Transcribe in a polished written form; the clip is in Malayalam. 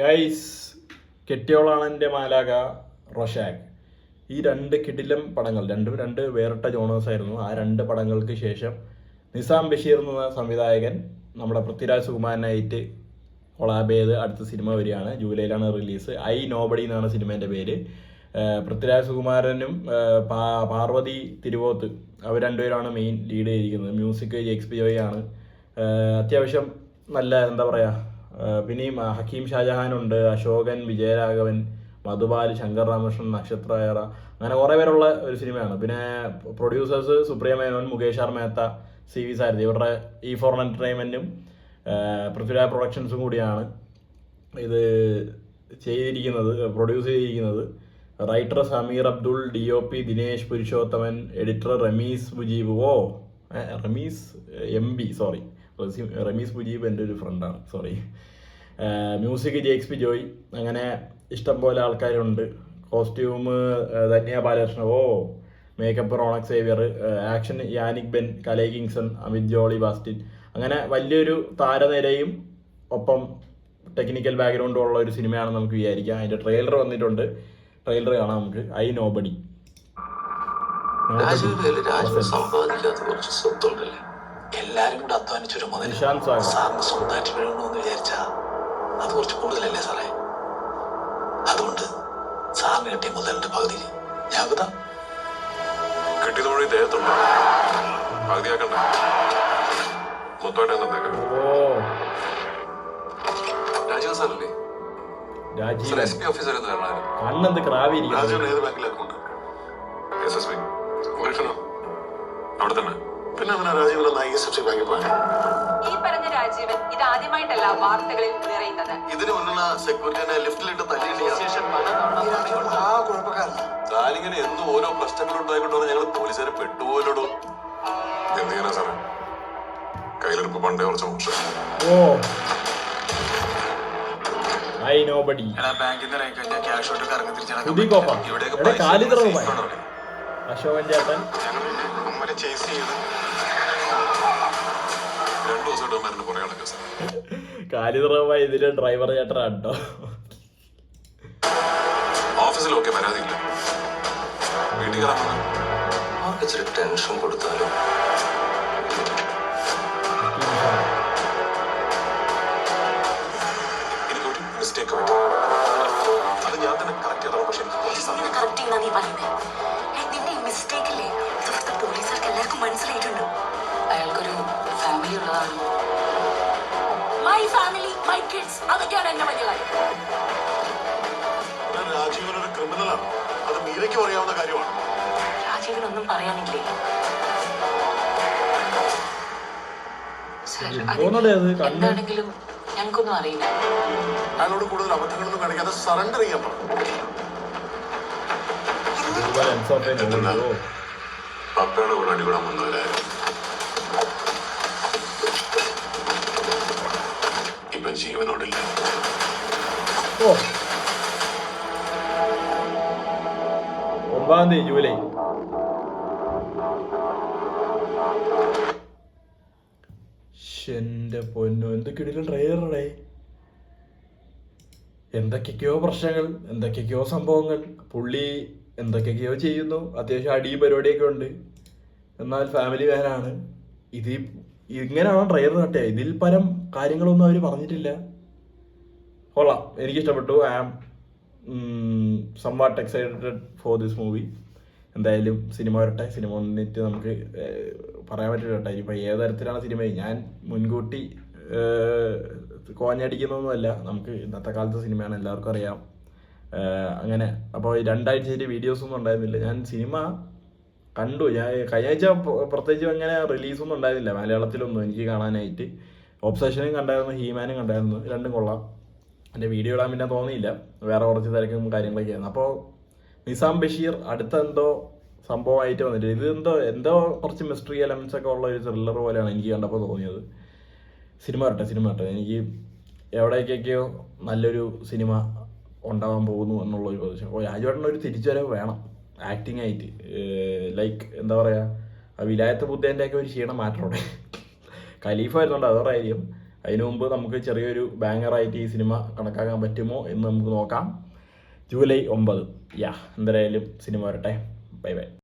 ഗൈസ്, കെട്ടിയോളാണ് എൻ്റെ മാലാക, റൊഷാക്ക്. ഈ രണ്ട് കിടിലം പടങ്ങൾ, രണ്ട് വേറിട്ട ജോണേഴ്സ് ആയിരുന്നു. ആ രണ്ട് പടങ്ങൾക്ക് ശേഷം നിസാം ബഷീർ എന്ന സംവിധായകൻ നമ്മുടെ പൃഥ്വിരാജ് സുകുമാരനായിട്ട് കൊളാബ് ചെയ്ത് അടുത്ത സിനിമ വരികയാണ്. ജൂലൈയിലാണ് റിലീസ്. ഐ നോബഡി എന്നാണ് സിനിമേൻ്റെ പേര്. പൃഥ്വിരാജ് സുകുമാരനും പാർവതി തിരുവോത്ത് അവർ രണ്ടുപേരാണ് മെയിൻ ലീഡ് ചെയ്തിരിക്കുന്നത്. മ്യൂസിക് JXP ആണ്. അത്യാവശ്യം നല്ല എന്താ പറയുക, പിന്നെയും ഹക്കീം ഷാജഹാനുണ്ട്, അശോകൻ, വിജയരാഘവൻ, മധുബാൽ, ശങ്കർ രാമകൃഷ്ണൻ, നക്ഷത്രയറ, അങ്ങനെ കുറേ പേരുള്ള ഒരു സിനിമയാണ്. പിന്നെ producers Supriya Menon, Mukesh R Mehta, CV Sarathi. ഇവരുടെ E4 എൻ്റർടൈൻമെൻറ്റും പൃഥ്വിരാജ് പ്രൊഡക്ഷൻസും കൂടിയാണ് ഇത് ചെയ്തിരിക്കുന്നത്, പ്രൊഡ്യൂസ് ചെയ്തിരിക്കുന്നത്. Writer Sameer Abdul, DOP Dinesh Purushothaman, editor Ramees Mujeeb. Ramees MB, sorry, Ramees Mujeeb എൻ്റെ ഒരു ഫ്രണ്ടാണ്, സോറി. Music JXP Joy. അങ്ങനെ ഇഷ്ടംപോലെ ആൾക്കാരുണ്ട്. Costume Dhanya Balakrishna, makeup Ronak Xavier, action Yannick Ben, Kalai Kingson, Amit Jolly, Bastin. അങ്ങനെ വലിയൊരു താരനിരയും ഒപ്പം ടെക്നിക്കൽ ബാക്ക്ഗ്രൗണ്ടും ഉള്ള ഒരു സിനിമയാണെന്ന് നമുക്ക് വിചാരിക്കാം. അതിൻ്റെ ട്രെയിലർ വന്നിട്ടുണ്ട്. ട്രെയിലർ കാണാം നമുക്ക്. I nobody. എല്ലാരും കൂടെ അധ്വാനിച്ചൊരു മുതൽ സാറിന് സ്വന്തമായിട്ട് വീഴണമെന്ന് വിചാരിച്ചാ അത് കുറച്ച് കൂടുതലല്ലേ സാറേ? അതുകൊണ്ട് സാറിന് കിട്ടിയ മുതലിന്റെ പകുതി ഞാൻ കിട്ടിയത് വഴി ദേഹത്തുണ്ടോ പകുതിയാക്കണ്ട, മൊത്തമായിട്ട് രാജീവ് സാറല്ലേ? SP ഓഫീസർ ഏത് ബാങ്കിൽ അക്കൗണ്ട്? SSB അവിടെ തന്നെ. പിന്നെ അങ്ങനെ രാജീവൻ ISFC ബാങ്കിൽ പോയ ഈ പറഞ്ഞ രാജീവൻ ഇത് ആദ്യമായിട്ടല്ല വാർത്തകളിൽ നിറയുന്നത്. ഇതിന് മുന്നേ സെക്യൂരിറ്റിനെ ലിഫ്റ്റിലിട്ട് താനിങ്ങനെ എന്ത് ഓരോ പ്രശ്നങ്ങളുണ്ടായിക്കൊണ്ടോ ഞങ്ങൾ പോലീസുകാരെ പെട്ടുപോലോടോ. എന്ത് ചെയ്യാനാ സാറേ, കയ്യിലെടുപ്പ് പണ്ടേ കുറച്ച് മോശം. അശോകൻ ചേട്ടൻ 2 ദിവസമായിട്ട് മരുന്ന് കുറേ ആളൊക്കെ സാർ. കാലിദ്രമായി ഇതില് ഡ്രൈവർ ചേട്ടനാട്ടോ. ഓഫീസിലൊക്കെ പരാതിയില്ല, വീട്ടിൽ കയറാൻ ഇച്ചിരി ടെൻഷൻ കൊടുത്താലോ? എനിക്കൊരു മിസ്റ്റേക്ക് പറ്റും, അത് ഞാൻ തന്നെ കറക്റ്റ് ചെയ്തോളാം. പക്ഷെ കറക്റ്റ് ചെയ്യുന്ന നീ പറയുന്നത് നിന്റെ ഈ മിസ്റ്റേക്കില്ലേ ഇവിടുത്തെ പോലീസുകാർക്ക് എല്ലാവർക്കും മനസ്സിലായിട്ടുണ്ട്. അയാൾക്കൊരു ഫാമിലി ഉള്ളതാണ്. മൈ ഫാമിലി, മൈ കിഡ്സ്, അതൊക്കെയാണ് എന്റെ വലിയ കാര്യം. രാജീവനൊരു ക്രിമിനലാണ്, അത് മീരയ്ക്കും അറിയാവുന്ന കാര്യമാണ്. രാജീവനൊന്നും പറയാനില്ലേ? എന്താണെങ്കിലും ഞങ്ങൾക്കൊന്നും അറിയില്ല. അയാളോട് കൂടുതൽ അബദ്ധങ്ങളൊന്നും കാണിക്കാതെ സറണ്ടർ ചെയ്യാൻ പറഞ്ഞു. പപ്പയുടെ കൂടെ അടികൂടാൻ വന്നവരായിരുന്നു. ഇപ്പൊ ജീവനോടില്ല. 9 ജൂലൈ. എന്റെ പൊന്നു, എന്തൊക്കെയോ ട്രെയിലറേ, എന്തൊക്കെയൊക്കെയോ പ്രശ്നങ്ങൾ, എന്തൊക്കെയൊക്കെയോ സംഭവങ്ങൾ. പുള്ളി എന്തൊക്കെയൊക്കെയോ ചെയ്യുന്നു. അത്യാവശ്യം അടി പരിപാടിയൊക്കെ ഉണ്ട്. എന്നാൽ ഫാമിലി മാനാണ്. ഇത് ഇങ്ങനെയാണോ ട്രെയിലർ കട്ടിയ? ഇതിൽ പരം കാര്യങ്ങളൊന്നും അവർ പറഞ്ഞിട്ടില്ല. കൊള്ളാം, എനിക്കിഷ്ടപ്പെട്ടു. I am somewhat excited for this movie. എന്തായാലും സിനിമ വരട്ടെ. സിനിമ വന്നിട്ട് നമുക്ക് പറയാൻ പറ്റില്ല കേട്ടോ ഇനിയിപ്പോൾ ഏത് തരത്തിലാണ് സിനിമ. ഞാൻ മുൻകൂട്ടി കോഞ്ഞടിക്കുന്നൊന്നുമല്ല. നമുക്ക് ഇന്നത്തെ കാലത്തെ സിനിമയാണ്, എല്ലാവർക്കും അറിയാം. അങ്ങനെ അപ്പോൾ 2 ആഴ്ചയിൽ വീഡിയോസൊന്നും ഉണ്ടായിരുന്നില്ല. ഞാൻ സിനിമ കണ്ടു. ഞാൻ കഴിഞ്ഞ ആഴ്ച പ്രത്യേകിച്ച് അങ്ങനെ റിലീസൊന്നും ഉണ്ടായിരുന്നില്ല മലയാളത്തിലൊന്നും എനിക്ക് കാണാനായിട്ട്. ഒബ്സഷനും കണ്ടായിരുന്നു, ഹീമാനും കണ്ടായിരുന്നു. രണ്ടും കൊള്ളാം. എൻ്റെ വീഡിയോ ഇടാൻ പിന്നെ തോന്നിയില്ല, വേറെ കുറച്ച് തിരക്കും കാര്യങ്ങളൊക്കെ ആയിരുന്നു. അപ്പോൾ നിസാം ബഷീർ അടുത്ത എന്തോ സംഭവമായിട്ട് വന്നിട്ട് ഇത് എന്തോ കുറച്ച് മിസ്റ്ററി എലമെൻസ് ഒക്കെ ഉള്ള ഒരു ത്രില്ലർ പോലെയാണ് എനിക്ക് കണ്ടപ്പോൾ തോന്നിയത്. സിനിമ വരട്ടെ. എനിക്ക് എവിടേക്കൊക്കെയോ നല്ലൊരു സിനിമ ഉണ്ടാകാൻ പോകുന്നു എന്നുള്ളൊരു പ്രതീക്ഷ. രാജുവേട്ടനൊരു തിരിച്ചുവരവ് വേണം ആക്ടിങ് ആയിട്ട്. ലൈക്ക് എന്താ പറയുക, വിലായത്ത് ബുദ്ധേൻ്റെ ഒക്കെ ഒരു ക്ഷീണം മാറ്റോടെ. ഖലീഫ വരുന്നുണ്ട്, അതോടെ ആയിരിക്കും. അതിനു മുമ്പ് നമുക്ക് ചെറിയൊരു ബാങ്ങറായിട്ട് ഈ സിനിമ കണക്കാക്കാൻ പറ്റുമോ എന്ന് നമുക്ക് നോക്കാം. ജൂലൈ 9 എന്തായാലും സിനിമ വരട്ടെ. Bye bye.